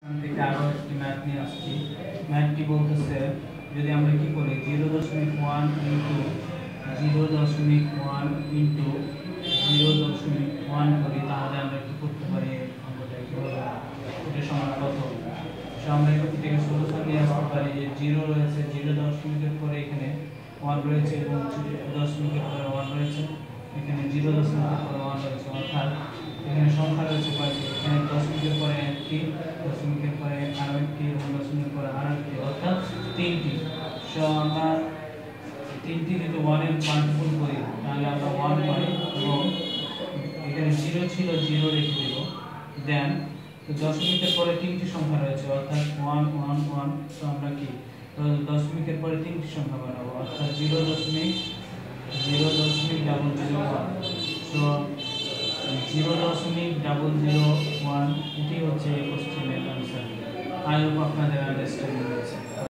থেকে আরো একটি ম্যাথ নিয়ে আসছি। ম্যাথটি বলতেছে যদি আমরা কি করি 0.1 ইন্টু 0.1 ইন্টু 0.1 করি, তাহলে আমরা কি করতে পারি? এটা সমান কত? আমরা এটাকে সলিউশন নিয়ে আসতে পারি যে 0 রয়েছে, 0.এর পরে এখানে 1 রয়েছে এবং 0.এর পরে 1 রয়েছে, এখানে 0.এর পরে 1 রয়েছে, অর্থাৎ এখানে সংখ্যা রয়েছে কয়টি? এখানে দশমিকের পরে একটি, দশমিকের পরে আরো একটি এবং দশমিকের পরে আরো একটি, অর্থাৎ তিনটি। আমরা তিনটি যদি 1 এর মাল্টিপল করি তাহলে আমরা 1 পাই এবং এখানে 0 ছিল 0 রেখে দেব। দেন তো দশমিকের পরে তিনটি সংখ্যা রয়েছে, অর্থাৎ 1 1 1। তো আমরা কি দশমিকের পরে তিনটি সংখ্যা বানাবো, অর্থাৎ 0.0.001। সো 0.001 এটি হচ্ছে এই কোশ্চেনের आंसर। आई होप আপনাদের আন্ডারস্ট্যান্ডিং